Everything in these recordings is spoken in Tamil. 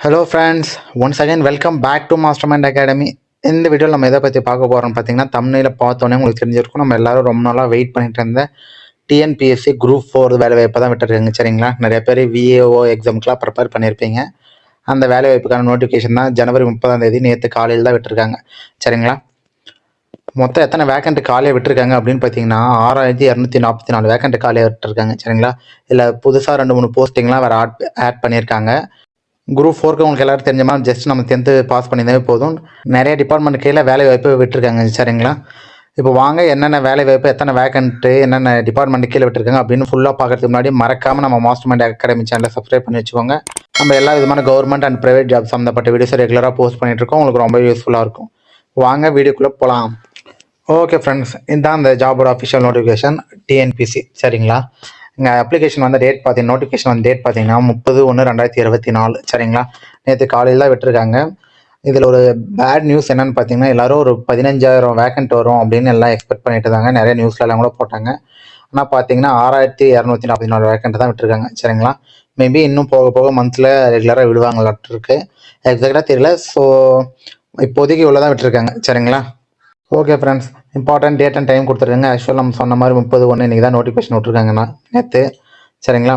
Hello friends, once again welcome back to mastermind academy. இந்த வீடியோவில் நம்ம எதை பற்றி பார்க்க போகிறோம்னு பார்த்தீங்கன்னா, தம்ப்நெயில பார்த்தோன்னே உங்களுக்கு தெரிஞ்சிருக்கும். நம்ம எல்லாரும் ரொம்ப நாளாக வெயிட் பண்ணிட்டு இருந்த டிஎன்பிஎஸ்சி குரூப் 4 வேலை வாய்ப்பை தான் விட்டுருக்காங்க. சரிங்களா, நிறைய பேர் விஏஓ எக்ஸாமுக்குலாம் ப்ரிப்பேர் பண்ணியிருப்பீங்க. அந்த வேலை வாய்ப்புக்கான நோட்டிஃபிகேஷன் தான் ஜனவரி 30 நேற்று காலையில் தான் விட்டுருக்காங்க. சரிங்களா, மொத்தம் எத்தனை வேக்கண்ட் காலியாக விட்டுருக்காங்க அப்படின்னு பார்த்தீங்கன்னா 6244 வேக்கண்ட் காலியாக விட்டுருக்காங்க. சரிங்களா, இல்லை புதுசாக 2-3 போஸ்டிங்லாம் வேறு ஆட் பண்ணியிருக்காங்க. குரூப் 4க்கு உங்களுக்கு எல்லாரும் தெரிஞ்ச மாதிரி ஜஸ்ட் நம்ம 10th பாஸ் பண்ணியிருந்தாவே போதும். நிறைய டிபார்ட்மெண்ட் கீழே வேலை வாய்ப்பு விட்டுருக்காங்க. சரிங்களா, இப்போ வாங்க என்னென்ன வேலை வாய்ப்பு, எத்தனை வேக்கண்ட்டு, என்னென்ன டிபார்ட்மெண்ட் கீழே விட்டுருக்காங்க அப்படின்னு ஃபுல்லாக பார்க்கறதுக்கு முன்னாடி மறக்காமல் நம்ம மாஸ்டர்மைண்ட் அகாடமி சேனலை சப்ஸ்கிரைப் பண்ணி வச்சுக்கோங்க. நம்ம எல்லா விதமான கவர்மெண்ட் அண்ட் ப்ரைவேட் ஜாப் சம்மந்தப்பட்ட வீடியோஸை ரெகுலராக போஸ்ட் பண்ணிட்டு இருக்கோம். உங்களுக்கு ரொம்ப யூஸ்ஃபுல்லாக இருக்கும். வாங்க வீடியோக்குள்ளே போகலாம். ஓகே ஃப்ரெண்ட்ஸ், இதுதான் இந்த ஜாபோட அஃபிஷியல் நோட்டிஃபிகேஷன் டிஎன்பிசி. சரிங்களா, இங்கே அப்ளிகேஷன் வந்த டேட் பார்த்தீங்கன்னா, நோட்டிஃபிகேஷன் வந்த டேட் பார்த்தீங்கன்னா 30/1/2024. சரிங்களா, நேற்று காலையில் தான் விட்டுருக்காங்க. இதில் ஒரு பேட் நியூஸ் என்னென்னு பார்த்தீங்கன்னா, எல்லோரும் ஒரு 15,000 வேக்கண்ட் வரும் அப்படின்னு எல்லாம் எக்ஸ்பெக்ட் பண்ணிட்டு இருந்தாங்க. நிறைய நியூஸ்லலாம் கூட போட்டாங்க. ஆனால் பார்த்தீங்கன்னா 6244 வேக்கண்ட் தான் விட்டுருக்காங்க. சரிங்களா, மேபி இன்னும் போக போக மந்தில் ரெகுலராக விடுவாங்களாட்டு இருக்கு. எக்ஸாக்டாக தெரியல. ஸோ இப்போதைக்கு இவ்வளோ தான் விட்டுருக்காங்க. சரிங்களா, okay friends, important date and time கொடுத்துருக்காங்க. ஆக்சுவலாக நம்ம சொன்ன மாதிரி 30/1 இன்றைக்கி தான் நோட்டிஃபிகேஷன் விட்ருக்காங்கண்ணா நேற்று. சரிங்களா,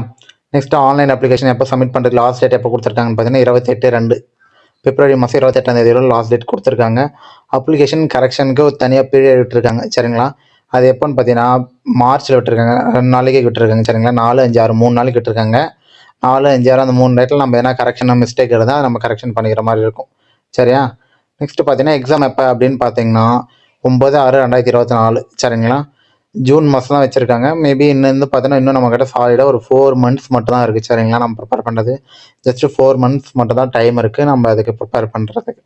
நெக்ஸ்ட்டு ஆன்லைன் அப்ளிகேஷன் எப்போ சப்மிட் பண்ணுறதுக்கு லாஸ்ட் டேட் எப்போ கொடுத்துருக்காங்கன்னு பார்த்தீங்கன்னா 28/2 பிப்ரவரி மாதம் 28 லாஸ்ட் டேட் கொடுத்துருக்காங்க. அப்ளிகேஷன் கரெக்ஷனுக்கு ஒரு தனியாக பீரியட் விட்டுருக்காங்க. சரிங்களா, அது எப்போன்னு பார்த்தீங்கன்னா மார்ச்சில் விட்டுருக்காங்க. 2 நாளைக்கு விட்டுருக்காங்க. சரிங்களா, 4, 5, 6 3 நாளைக்கு விட்டுருக்காங்க. 4, 5, 6 அந்த 3 டேட்டில் நம்ம எதனா கரெக்ஷன் மிஸ்டேக் இருந்தால் நம்ம கரெக்ஷன் பண்ணிக்கிற மாதிரி இருக்கும். சரியா, நெக்ஸ்ட்டு பார்த்தீங்கன்னா எக்ஸாம் எப்போ அப்படின்னு பார்த்தீங்கன்னா 9/6/2024. சரிங்களா, ஜூன் மாதம் தான் வச்சுருக்காங்க. மேபி இன்னும் பார்த்தீங்கன்னா இன்னும் நம்மக்கிட்ட சாலிடாக ஒரு 4 months மட்டும் தான் இருக்குது. சரிங்களா, நம்ம ப்ரிப்பேர் பண்ணுறது ஜஸ்ட்டு 4 months மட்டும் தான் டைம் இருக்குது நம்ம அதுக்கு ப்ரிப்பேர் பண்ணுறதுக்கு.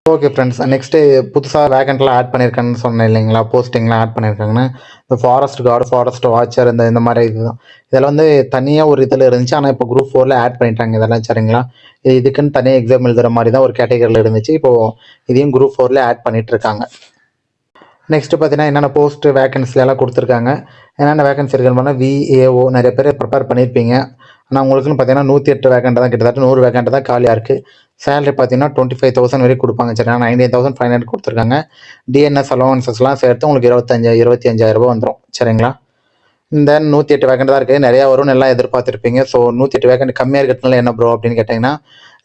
ஓகே ஃப்ரெண்ட்ஸ், நெக்ஸ்ட்டு புதுசாக வேக்கண்ட்லாம் ஆட் பண்ணியிருக்காங்கன்னு சொன்னேன் இல்லைங்களா, போஸ்டிங்லாம் ஆட் பண்ணியிருக்காங்கன்னு. இந்த ஃபாரஸ்ட் கார்டு, ஃபாரஸ்ட் வாட்சர், இந்த மாதிரி இதுதான். இதெல்லாம் வந்து தனியாக ஒரு இதில் இருந்துச்சு. ஆனால் இப்போ குரூப் 4ல் ஆட் பண்ணிட்டாங்க இதெல்லாம். சரிங்களா, இதுக்குன்னு தனியாக எக்ஸாம் எழுதுகிற மாதிரி தான் ஒரு கேட்டகரியில் இருந்துச்சு. இப்போது இதையும் குரூப் 4ல் ஆட் பண்ணிகிட்ருக்காங்க. நெக்ஸ்ட்டு பார்த்தீங்கன்னா என்னென்ன போஸ்ட் வேகன்சிலாம் கொடுத்துருக்காங்க, என்னென்ன வேகன்சி இருக்குன்னு பார்த்தா விஏஓ நிறைய பேர் ப்ரிப்பேர் பண்ணியிருப்பீங்க. ஆனால் உங்களுக்குன்னு பார்த்தீங்கன்னா 108 வேகண்ட் தான், கிட்டத்தட்ட 100 வேகண்ட் தான் காலியாக இருக்குது. சேலரி பார்த்தீங்கன்னா 25,000 வரைக்கும் கொடுப்பாங்க. சரிங்களா, 19,500 கொடுத்துருக்காங்க. டிஎன்எஸ் அலோவன்சஸ்லாம் சேர்த்து உங்களுக்கு 25,000 வந்துடும். சரிங்களா, இந்த 108 வேகண்ட் தான் இருக்குது. நிறையா வரும்னு எல்லாம் எதிர்பார்த்துருப்பீங்க. ஸோ 108 வேகண்ட் கம்மியாக இருக்கிறதுனால என்ன ப்ரோ அப்படின்னு கேட்டிங்கன்னா,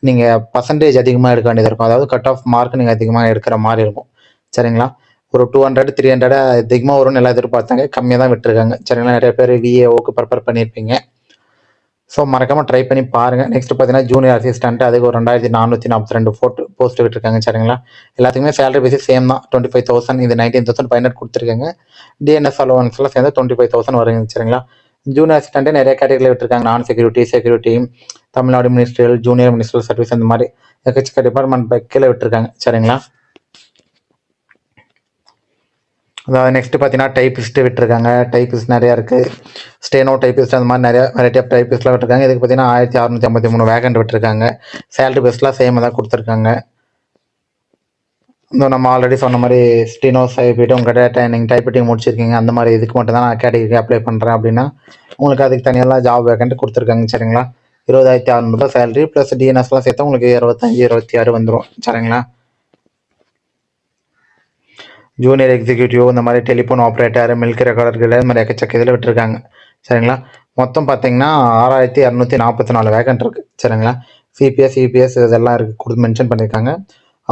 நீங்கள் பர்சன்டேஜ் அதிகமாக எடுக்க வேண்டியது இருக்கும். அதாவது கட் ஆஃப் மார்க் நீங்கள் அதிகமாக எடுக்கிற மாதிரி இருக்கும். சரிங்களா, ஒரு 200 300 அதிகமாக வரும்னு எல்லாம் எதிர்பார்த்தாங்க. கம்மியாக தான் விட்டுருக்காங்க. சரிங்களா, நிறைய பேர் விஏஓக்கு ப்ரிப்பேர் பண்ணியிருப்பீங்க. ஸோ மறக்காமல் ட்ரை பண்ணி பாருங்கள். நெக்ஸ்ட் பார்த்தீங்கன்னா ஜூனியர் அசிஸ்டன்ட், அதுக்கு ஒரு 2442 போஸ்ட் விட்டுருக்காங்க. சரிங்களா, எல்லாத்துக்குமே சேலரி பேசிஸ் சேம் தான், 25,000. இது 19,500 கொடுத்துருக்காங்க. டிஎன்எஸ் அலோவன்ஸ்லாம் சேர்ந்து 25,000 வருங்க. சரிங்களா, ஜூனியர் அசிஸ்டண்ட்டே நிறைய கேட்டகரியில் விட்டுருக்காங்க. நான் security, Tamil Nadu ministerial, junior ministerial service, அந்த மாதிரி எக்கச்சக்க டிபார்ட்மெண்ட் கீழே விட்டுருக்காங்க. சரிங்களா, அதாவது நெக்ஸ்ட் பார்த்தீங்கன்னா டைப்பிஸ்ட்டு விட்டுருக்காங்க. டைப்பிஸ்ட் நிறையா இருக்குது. ஸ்டேனோ டைப்பிஸ்ட், அந்த மாதிரி நிறையா வெரைட்டி ஆஃப் டைப்பிஸ்ட்லாம் விட்டுருக்காங்க. இதுக்கு பார்த்தீங்கன்னா 1653 வேகண்ட் விட்டுருக்காங்க. சேலரி பெஸ்ட்லாம் சேமாக தான் கொடுத்துருக்காங்க. இந்த நம்ம ஆல்ரெடி சொன்ன மாதிரி ஸ்டீனோ டைப்பிட்டு உங்கள்கிட்ட நீங்கள் டைப்பிட்டிங் முடிச்சிருக்கீங்க, அந்த மாதிரி இதுக்கு மட்டும் தான் நான் கேட்டகரிக்கு அப்ளை பண்ணுறேன் அப்படின்னா உங்களுக்கு அதுக்கு தனியெல்லாம் ஜாப் வேகண்ட் கொடுத்துருக்காங்க. சரிங்களா, 20,600 சேலரி ப்ளஸ் டிஎன்எஸ்லாம் சேர்த்தா உங்களுக்கு 25-26 வந்துடும். சரிங்களா, ஜூனியர் எக்ஸிக்யூட்டிவ், இந்த மாதிரி டெலிஃபோன் ஆப்ரேட்டர், மில்க் ரெக்கார்டர்கள், இந்த மாதிரி எக்கச்சக்க இதில் விட்டுருக்காங்க. சரிங்களா, மொத்தம் பார்த்தீங்கன்னா 6244 வேகண்ட் இருக்குது. சரிங்களா, சிபிஎஸ் இதெல்லாம் இருக்குது மென்ஷன் பண்ணியிருக்காங்க.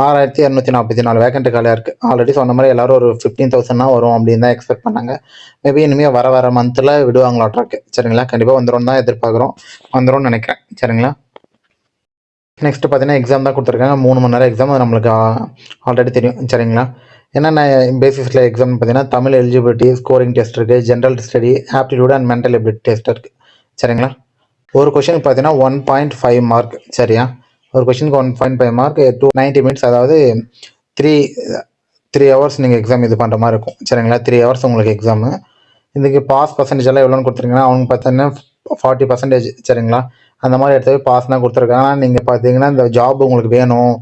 6244 வேகண்ட் காலியாக இருக்குது. ஆல்ரெடி சொன்ன மாதிரி எல்லோரும் ஒரு 15,000 தான் வரும் அப்படின்னு தான் எக்ஸ்பெக்ட் பண்ணாங்க. மேபி இனிமேல் வர மந்தில் விடுவாங்களாட்ருக்கு. சரிங்களா, கண்டிப்பாக வந்துடும் தான் எதிர்பார்க்குறோம், வந்துடும் நினைக்கிறேன். சரிங்களா, நெக்ஸ்ட்டு பார்த்தீங்கன்னா எக்ஸாம் தான் கொடுத்துருக்காங்க. 3 மணி நேரம் எக்ஸாம், அது நம்மளுக்கு ஆல்ரெடி தெரியும். சரிங்களா, என்னென்ன பேசிஸில் எக்ஸாம் பார்த்தீங்கன்னா தமிழ் எலிஜிபிலிட்டி ஸ்கோரிங் டெஸ்ட் இருக்குது, general study, aptitude and mental ability test இருக்குது. சரிங்களா, ஒரு கொஷனுக்கு பார்த்தீங்கன்னா 1.5 மார்க். சரியா, ஒரு கொஷனுக்கு 1.5 மார்க், 290 minutes, அதாவது 3 hours நீங்கள் எக்ஸாம் இது பண்ணுற மாதிரி இருக்கும். சரிங்களா, 3 hours உங்களுக்கு எக்ஸாமு. இதுக்கு பாஸ் பர்சன்டேஜ் எல்லாம் எவ்வளோன்னு கொடுத்துருங்கன்னா அவங்க பார்த்தீங்கன்னா 40%. சரிங்களா, அந்த மாதிரி எடுத்து பாஸ் தான் கொடுத்துருக்காங்க. ஆனால் நீங்கள் பார்த்தீங்கன்னா இந்த ஜாப் உங்களுக்கு வேணும்,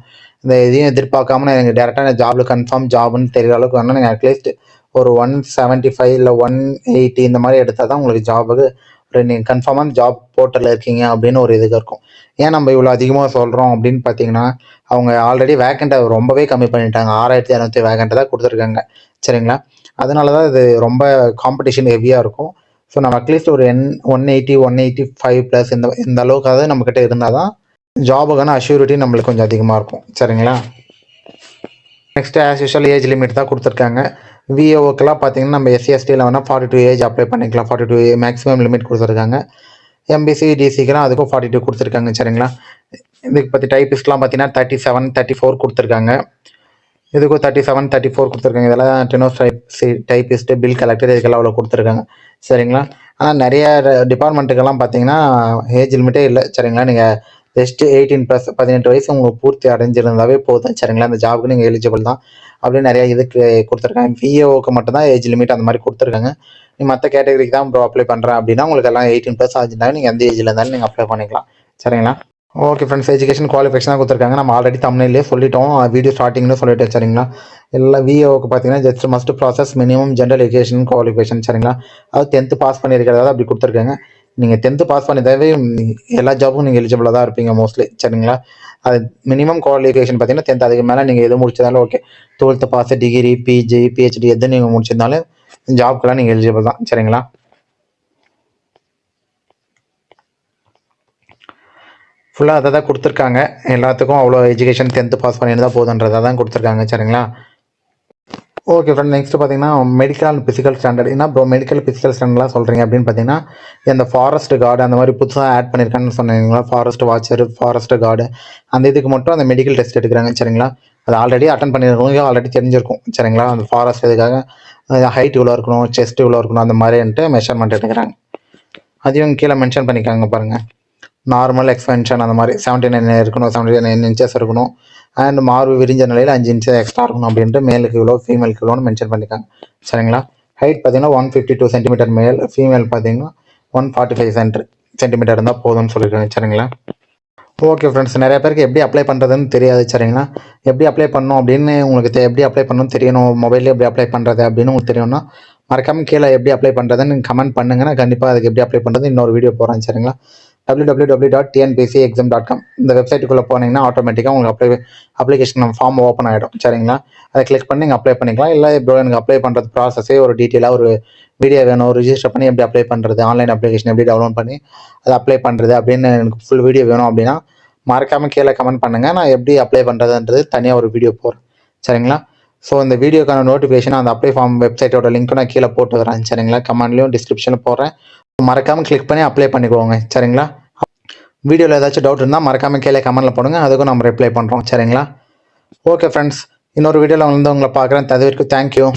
இந்த இதையும் எதிர்பார்க்காம நீங்கள் டேரெக்டாக ஜாபில் கன்ஃபார்ம் ஜாப்னு தெரிகிற அளவுக்கு வேணால் நீங்கள் அட்லீஸ்ட் ஒரு 175 இல்லை 180 இந்த மாதிரி எடுத்தால் தான் உங்களுக்கு ஜாபுக்கு நீங்கள் கன்ஃபார்மாக ஜாப் போர்ட்டலில் இருக்கீங்க அப்படின்னு ஒரு இது இருக்கும். ஏன் நம்ம இவ்வளோ அதிகமாக சொல்கிறோம் அப்படின்னு பார்த்தீங்கன்னா, அவங்க ஆல்ரெடி வேக்கண்ட்டை ரொம்பவே கம்மி பண்ணிட்டாங்க. 6200 வேக்கண்ட்டை தான் கொடுத்துருக்காங்க. சரிங்களா? அதனால தான் இது ரொம்ப காம்படிஷன் ஹெவியாக இருக்கும். ஸோ நம்ம அட்லீஸ்ட் ஒரு 180 185 ப்ளஸ் இந்த அளவுக்காவது நம்மக்கிட்ட இருந்தால் தான் ஜாபுக்கான அஷ்யூரிட்டி நம்மளுக்கு கொஞ்சம் அதிகமாக இருக்கும். சரிங்களா? Next as usual age limit தான் கொடுத்துருக்காங்க. விஏஓக்கெல்லாம் பார்த்தீங்கன்னா நம்ம எஸ்சி/எஸ்டியில் வேணால் 42 ஏஜ் அப்ளை பண்ணிக்கலாம். 42 மேக்ஸிமம் லிமிட் கொடுத்துருக்காங்க. எம்பிசி டிசிக்கெலாம் அதுக்கும் 42 கொடுத்துருக்காங்க. சரிங்களா? இதுக்கு பற்றி டைப்பிஸ்ட்லாம் பார்த்தீங்கன்னா 37 34 கொடுத்துருக்காங்க. இதுக்கும் 37 34 கொடுத்துருக்காங்க. இதெல்லாம் டெனோஸ் டைப்பிஸ்ட்டு பில் கலெக்டர் இதுக்கெல்லாம் அவ்வளோ கொடுத்துருக்காங்க. சரிங்களா? ஆனால் நிறைய டிபார்ட்மெண்ட்டுக்கெல்லாம் பார்த்தீங்கன்னா ஏஜ் லிமிட்டே இல்லை. சரிங்களா? நீங்கள் ஜஸ்ட் 18+ 18 வயசு உங்களுக்கு பூர்த்தி அடைஞ்சிருந்தாவே போதும். சரிங்களா? அந்த ஜாபுக்கு நீங்கள் எலிஜிபிள் தான் அப்படின்னு நிறைய இதுக்கு கொடுத்துருக்காங்க. விஏஓக்கு மட்டும்தான் ஏஜ் லிமிட் அந்த மாதிரி கொடுத்துருக்காங்க. நீ மற்ற கேட்டகரிக்கு தான் ப்ரோ அப்ளை பண்ணுறேன் அப்படின்னா உங்களுக்கு எல்லாம் 18+ ஆச்சுன்னா நீங்கள் எந்த ஏஜில் இருந்தாலும் நீங்கள் அப்ளை பண்ணிக்கலாம். சரிங்களா? ஓகே ஃப்ரெண்ட்ஸ், எஜுகேஷன் குவாலிஃபிகேஷன் தான் கொடுத்துருக்காங்க. நம்ம ஆல்ரெடி தமிழ்லேயே சொல்லிட்டோம், வீடியோ ஸ்டார்டிங்னு சொல்லிட்டேன். சரிங்களா? எல்லாம் விஏஓக்கு பார்த்தீங்கன்னா just must process minimum general education qualification. சரிங்களா? அது 10th பாஸ் பண்ணியிருக்கிறதா அப்படி கொடுத்துருக்காங்க. நீங்கள் 10th பாஸ் பண்ணிதாவே எல்லா ஜாபுக்கும் நீங்கள் எலிஜிபிளாக தான் இருப்பீங்க மோஸ்ட்லி. சரிங்களா? அது மினிமம் குவாலிஃபிகேஷன் பார்த்தீங்கன்னா 10th, அதுக்கு மேலே நீங்கள் எது முடிச்சதாலும் okay. 12th pass, degree, PG, PhD எது நீங்கள் முடிச்சிருந்தாலும் ஜாப்க்கெல்லாம் நீங்கள் எலிஜிபிள் தான். சரிங்களா? ஃபுல்லாக அதை தான் கொடுத்துருக்காங்க. எல்லாத்துக்கும் அவ்வளோ எஜுகேஷன் 10th பாஸ் பண்ணியிருந்தால் போதுன்றதை தான் கொடுத்துருக்காங்க. சரிங்களா? ஓகே ஃப்ரெண்ட், நெக்ஸ்ட் பார்த்தீங்கன்னா மெடிக்கல் அண்ட் ஃபிசிக்கல் ஸ்டாண்டர்ட். என்ன ப்ரோ மெடிக்கல் ஃபிசிக்கல் ஸ்டாண்டர்ட்லாம் சொல்கிறீங்க அப்படின்னு பார்த்தீங்கன்னா, இந்த ஃபாரஸ்ட் கார்டு அந்த மாதிரி புதுசாக ஆட் பண்ணியிருக்காங்கன்னு சொன்னீங்களா, ஃபாரஸ்ட் வாட்சர், ஃபாரஸ்ட் கார்டு, அந்த இதுக்கு மட்டும் அந்த மெடிக்கல் டெஸ்ட் எடுக்கிறாங்க. சரிங்களா? அது ஆல்ரெடி அட்டன் பண்ணியிருக்கவங்க ஆல்ரெடி தெரிஞ்சிருக்கும். சரிங்களா? அந்த ஃபாரஸ்ட் இதுக்காக ஹைட் இவ்வளோ இருக்கணும், செஸ்ட் இவ்வளோ இருக்கணும், அந்த மாதிரின்ட்டு மெஷர்மெண்ட் எடுக்கிறாங்க. அதையும் கீழே மென்ஷன் பண்ணிக்காங்க பாருங்கள். நார்மல் எக்ஸ்பென்ஷன் அந்த மாதிரி 79 இருக்கணும், 79 இன்ச்சஸ் இருக்கணும். அண்ட் மார்பு விரிஞ்ச நிலையில் 5 இன்ச்சஸ் எக்ஸ்ட்ரா இருக்கணும் அப்படின்ட்டு மேலுக்கு இவ்வளோ, ஃபீமேலுக்கு இவ்வளோன்னு மென்ஷன் பண்ணியிருக்காங்க. சரிங்களா? ஹைட் பார்த்தீங்கன்னா 152 சென்டிமீட்டர் மேல், ஃபீமேல் பார்த்தீங்கன்னா 145 சென்டிமீட்டர் இருந்தால் போதும்னு சொல்லியிருக்காங்க. சரிங்களா? ஓகே ஃப்ரெண்ட்ஸ், நிறைய பேருக்கு எப்படி அப்ளை பண்ணுறதுன்னு தெரியாது. சரிங்களா? எப்படி அப்ளை பண்ணணும் அப்படின்னு உங்களுக்கு எப்படி அப்ளை பண்ணணும்னு தெரியணும், மொபைலில் எப்படி அப்ளை பண்ணுறது அப்படின்னு உங்களுக்கு தெரியணும்னா மறக்காமல் கீழே எப்படி அப்ளை பண்ணுறதுன்னு கமெண்ட் பண்ணுங்க. நான் கண்டிப்பாக அதுக்கு எப்படி அப்ளை பண்ணுறது இன்னொரு வீடியோ போகிறேன். சரிங்களா? www.tnpsc.exam.com இந்த வெப்சைட்டுக்குள்ளே போனீங்கன்னா ஆட்டோமேட்டிக்காக உங்களுக்கு அப்ளிகேஷன் ஃபார்ம் ஓப்பன் ஆகிடும். சரிங்களா? அதை கிளிக் பண்ணி நீங்கள் அப்ளை பண்ணிக்கலாம். இல்லை இப்போ எனக்கு அப்ளை பண்ணுறது ப்ராசஸே ஒரு டீட்டெயிலாக ஒரு வீடியோ வேணும், ரிஜிஸ்டர் பண்ணி எப்படி அப்ளை பண்ணுறது, ஆன்லைன் அப்ளிகேஷன் எப்படி டவுன்லோட் பண்ணி அதை அப்ளை பண்ணுறது அப்படின்னு எனக்கு ஃபுல் வீடியோ வேணும் அப்படின்னா மறக்காமல் கீழே கமெண்ட் பண்ணுங்கள். நான் எப்படி அப்ளை பண்ணுறதுன்றது தனியாக ஒரு வீடியோ போடுறேன். சரிங்களா? ஸோ இந்த வீடியோக்கான நோட்டிஃபிகேஷன் அந்த அப்ளை ஃபார்ம் வெப்சைட்டோட லிங்க்கும் நான் கீழே போட்டு வரேன். சரிங்களா? கமெண்ட்லேயும் டிஸ்கிரிப்ஷனில் போடுறேன். மறக்காமல் கிளிக் பண்ணி அப்ளை பண்ணிக்கோங்க. சரிங்களா? வீடியோவில் ஏதாச்சும் டவுட் இருந்தால் மறக்காமல் கீழே கமெண்ட்டில் போடுங்க, அதுக்கும் நம்ம ரிப்ளை பண்ணுறோம். சரிங்களா? ஓகே ஃப்ரெண்ட்ஸ், இன்னொரு வீடியோவில் வந்து உங்களை பார்க்குறேன். அது வரைக்கும் தேங்க்யூ.